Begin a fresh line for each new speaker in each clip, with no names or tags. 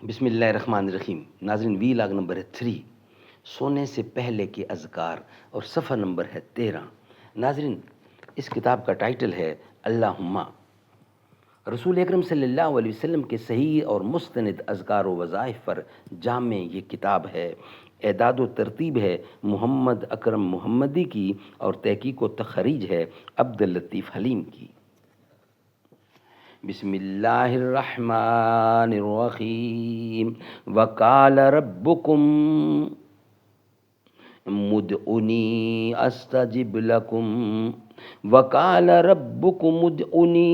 بسم اللہ الرحمن الرحیم۔ ناظرین، وی لاگ نمبر ہے 3، سونے سے پہلے کے اذکار، اور صفحہ نمبر ہے 13۔ ناظرین، اس کتاب کا ٹائٹل ہے اللہم۔ رسول اکرم صلی اللہ علیہ وسلم کے صحیح اور مستند اذکار و وظائف پر جامع یہ کتاب ہے۔ اعداد و ترتیب ہے محمد اکرم محمدی کی، اور تحقیق و تخریج ہے عبداللطیف حلیم کی۔ بسم اللہ الرحمن الرحیم۔ وقال ربکم مدعونی استجب لکم۔ وقال ربکم ادعونی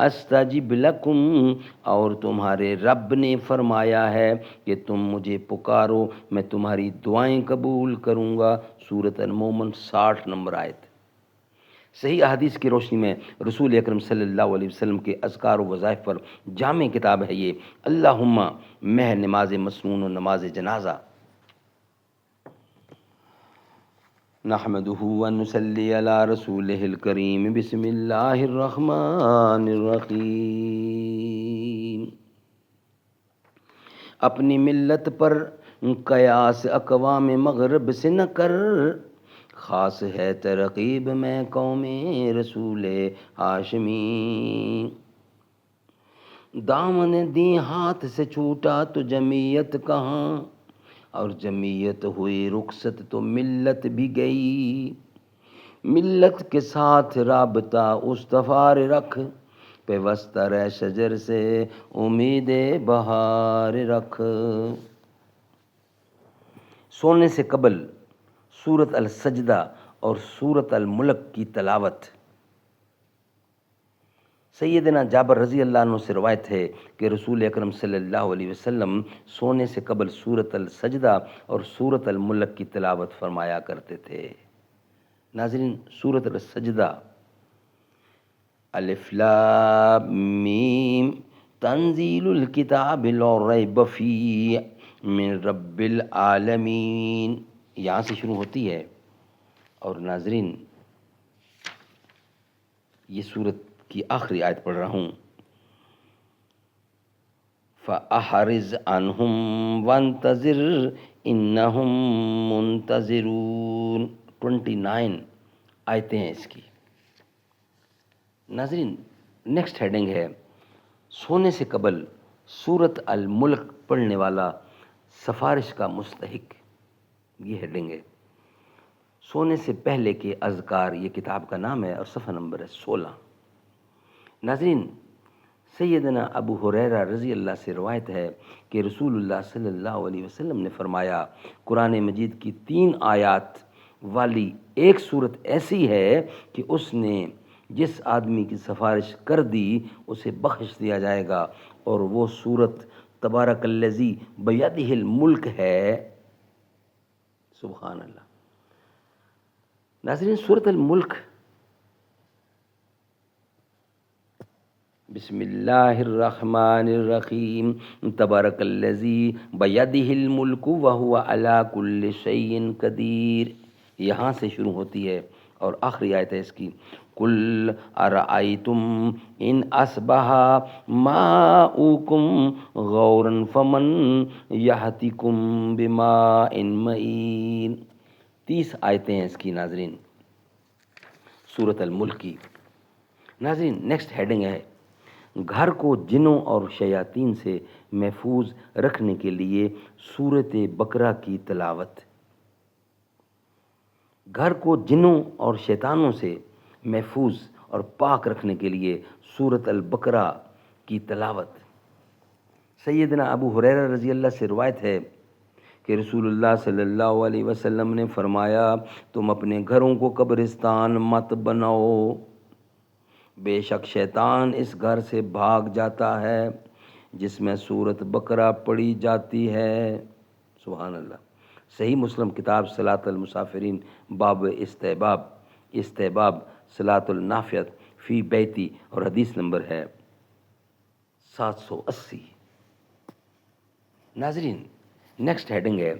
استجب لکم، اور تمہارے رب نے فرمایا ہے کہ تم مجھے پکارو، میں تمہاری دعائیں قبول کروں گا۔ سورۃ المومن 60 نمبر آیت۔ صحیح احادیث کی روشنی میں رسول اکرم صلی اللہ علیہ وسلم کے اذکار و وظائف پر جامع کتاب ہے یہ اللہم، مہ نماز مسنون و نماز جنازہ۔ نحمدہ و نصلی علی رسولہ الکریم۔ بسم اللہ الرحمن الرحیم۔ اپنی ملت پر قیاس اقوام مغرب سے نہ کر، خاص ہے ترغیب میں قوم رسول ہاشمی۔ دامن دی ہاتھ سے چھوٹا تو جمعیت کہاں، اور جمعیت ہوئی رخصت تو ملت بھی گئی۔ ملت کے ساتھ رابطہ استوار رکھ، پیوستہ رہ شجر سے امید بہار رکھ۔ سونے سے قبل سورۃ السجدہ اور سورۃ الملک کی تلاوت۔ سیدنا جابر رضی اللہ عنہ سے روایت ہے کہ رسول اکرم صلی اللہ علیہ وسلم سونے سے قبل سورۃ السجدہ اور سورۃ الملک کی تلاوت فرمایا کرتے تھے۔ ناظرین، سورۃ السجدہ، الف لام میم تنزیل الکتاب لا ریب فیہ من رب العالمین، یہاں سے شروع ہوتی ہے۔ اور ناظرین، یہ سورت کی آخری آیت پڑھ رہا ہوں۔ فَأَحْرِزْ عَنْهُمْ وَانْتَظِرْ إِنَّهُمْ مُنْتَظِرُونَ۔ 29 آیتیں ہیں اس کی۔ ناظرین، نیکسٹ ہیڈنگ ہے سونے سے قبل سورۃ الملک پڑھنے والا سفارش کا مستحق۔ یہ ہیڈنگ ہے سونے سے پہلے کے اذکار، یہ کتاب کا نام ہے، اور صفحہ نمبر ہے 16۔ ناظرین، سیدنا ابو ہریرہ رضی اللہ سے روایت ہے کہ رسول اللہ صلی اللہ علیہ وسلم نے فرمایا، قرآن مجید کی 3 آیات والی ایک صورت ایسی ہے کہ اس نے جس آدمی کی سفارش کر دی اسے بخش دیا جائے گا، اور وہ صورت تبارک الذی بیدہ الملک ہے۔ سبحان اللہ۔ ناظرین، سورۃ الملک، بسم اللہ الرحمن الرحیم، تبارک الذی بیدہ الملک وہو علی کل شیء قدیر، یہاں سے شروع ہوتی ہے اور آخری آیت ہے اس کی۔ قل ارأیتم ان اصبح ماؤکم غورا فمن یأتیکم بماء معین۔ 30 آیتیں ہیں اس کی ناظرین، سورۃ الملک کی۔ ناظرین، نیکسٹ ہیڈنگ ہے گھر کو جنوں اور شیاطین سے محفوظ رکھنے کے لیے سورۃ بقرہ کی تلاوت۔ گھر کو جنوں اور شیطانوں سے محفوظ اور پاک رکھنے کے لیے سورۃ البقرہ کی تلاوت۔ سیدنا ابو ہریرہ رضی اللہ سے روایت ہے کہ رسول اللہ صلی اللہ علیہ وسلم نے فرمایا، تم اپنے گھروں کو قبرستان مت بناؤ، بے شک شیطان اس گھر سے بھاگ جاتا ہے جس میں سورۃ بقرہ پڑھی جاتی ہے۔ سبحان اللہ۔ صحیح مسلم کتاب صلاۃ المسافرین، باب استحباب صلاۃ النافلۃ فی بیتی، اور حدیث نمبر ہے 780۔ ناظرین، نیکسٹ ہیڈنگ ہے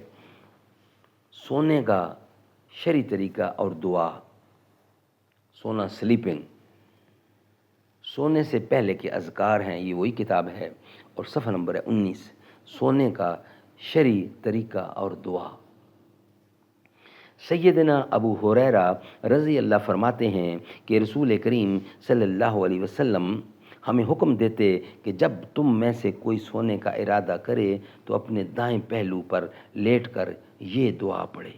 سونے کا شرعی طریقہ اور دعا۔ سونا، سلیپنگ، سونے سے پہلے کے اذکار ہیں، یہ وہی کتاب ہے، اور صفحہ نمبر ہے 19۔ سونے کا شرعی طریقہ اور دعا۔ سیدنا ابو ہریرہ رضی اللہ فرماتے ہیں کہ رسول کریم صلی اللہ علیہ وسلم ہمیں حکم دیتے کہ جب تم میں سے کوئی سونے کا ارادہ کرے تو اپنے دائیں پہلو پر لیٹ کر یہ دعا پڑھے: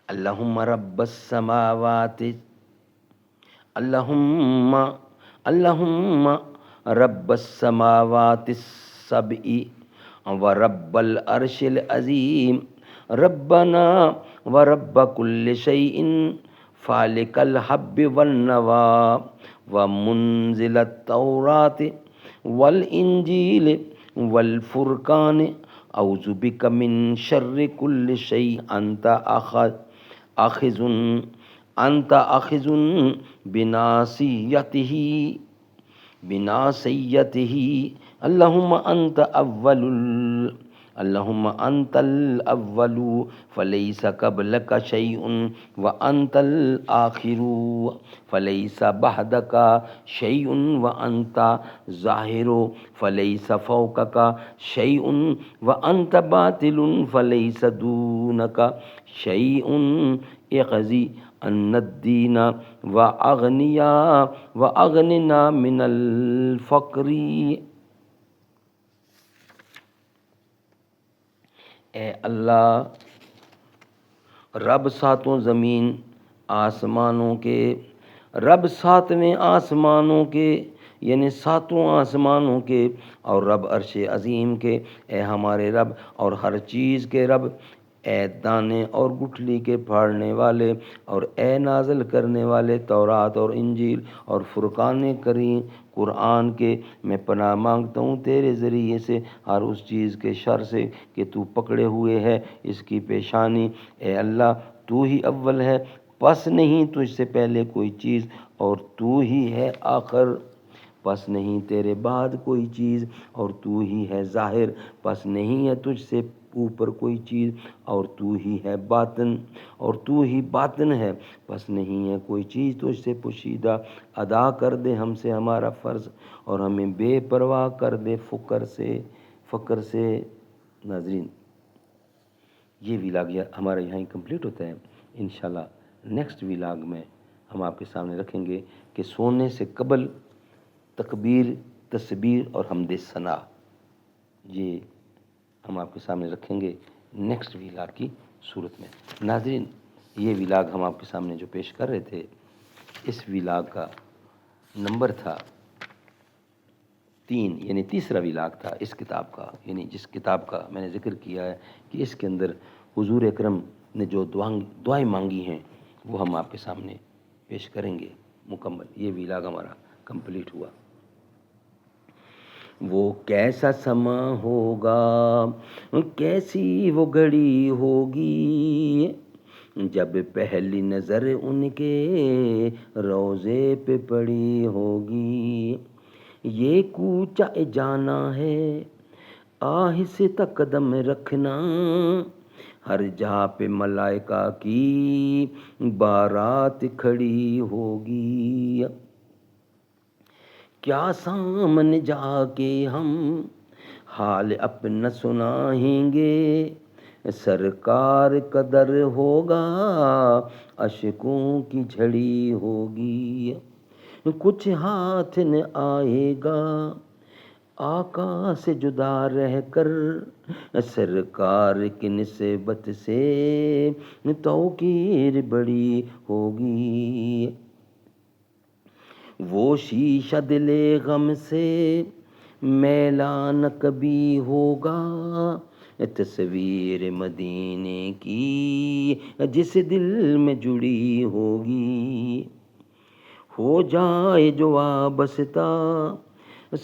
اللہم رب السماوات اللہم اللہم رب السماوات السبع ورب العرش العظیم ربنا ورب کل شیء فالق الحب والنوا ومنزل التوراۃ والانجیل والفرقان اعوذ بک من شر کل شیء انت آخذ بناصیتہ اللہم انت الاول فلیس قبلک شیء وانت الآخر فلیس بعدک شیء وانت ظاہر فلیس فوقک شیء وانت باطن فلیس دونک شیء اقضی ان الدین واغننا من الفقر۔ اے اللہ، رب ساتوں زمین آسمانوں کے، رب ساتویں آسمانوں کے یعنی ساتوں آسمانوں کے، اور رب عرش عظیم کے، اے ہمارے رب اور ہر چیز کے رب، اے دانے اور گٹھلی کے پھاڑنے والے، اور اے نازل کرنے والے تورات اور انجیل اور فرقان کریم قرآن کے، میں پناہ مانگتا ہوں تیرے ذریعے سے ہر اس چیز کے شر سے کہ تو پکڑے ہوئے ہے اس کی پیشانی۔ اے اللہ، تو ہی اول ہے، پس نہیں تجھ سے پہلے کوئی چیز، اور تو ہی ہے آخر، پس نہیں تیرے بعد کوئی چیز، اور تو ہی ہے ظاہر، پس نہیں ہے تجھ سے اوپر کوئی چیز، اور تو ہی ہے باطن، اور تو ہی باطن ہے، پس نہیں ہے کوئی چیز تجھ سے پوشیدہ۔ ادا کر دے ہم سے ہمارا فرض، اور ہمیں بے پرواہ کر دے فقر سے۔ ناظرین، یہ ویلاگ ہمارا یہاں ہی کمپلیٹ ہوتا ہے۔ انشاءاللہ نیکسٹ ویلاگ میں ہم آپ کے سامنے رکھیں گے کہ سونے سے قبل تکبیر، تسبیح اور حمد ثنا، یہ ہم آپ کے سامنے رکھیں گے نیکسٹ ویلاگ کی صورت میں۔ ناظرین، یہ ویلاگ ہم آپ کے سامنے جو پیش کر رہے تھے، اس ویلاگ کا نمبر تھا 3، یعنی تیسرا ویلاگ تھا اس کتاب کا، یعنی جس کتاب کا میں نے ذکر کیا ہے کہ اس کے اندر حضور اکرم نے جو دعائیں مانگی ہیں وہ ہم آپ کے سامنے پیش کریں گے مکمل۔ یہ ویلاگ ہمارا کمپلیٹ ہوا۔ وہ کیسا سما ہوگا، کیسی وہ گھڑی ہوگی، جب پہلی نظر ان کے روضے پہ پڑی ہوگی، یہ کوچہ جانا ہے آہستہ قدم رکھنا، ہر جہاں پہ ملائکہ کی بارات کھڑی ہوگی، کیا سامنے جا کے ہم حال اپنا سنائیں گے، سرکار کا در ہوگا اشکوں کی جھڑی ہوگی، کچھ ہاتھ نہ آئے گا آقا سے جدا رہ کر، سرکار کی نسبت سے توقیر بڑی ہوگی، وہ شیشہ دل غم سے میلا نہ کبھی ہوگا، تصویر مدینے کی جس دل میں جڑی ہوگی، ہو جائے جو وابستہ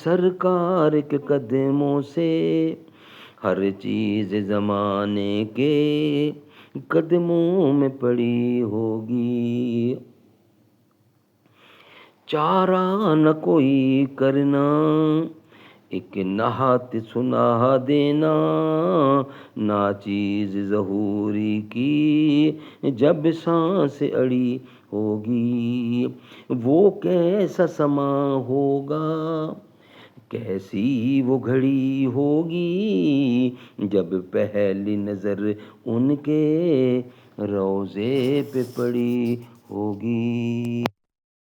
سرکار کے قدموں سے، ہر چیز زمانے کے قدموں میں پڑی ہوگی، چارہ نہ کوئی کرنا ایک نہات سنا دینا، ناچیز ظہوری کی جب سانس اڑی ہوگی، وہ کیسا سما ہوگا کیسی وہ گھڑی ہوگی جب پہلی نظر ان کے روضے پہ پڑی ہوگی.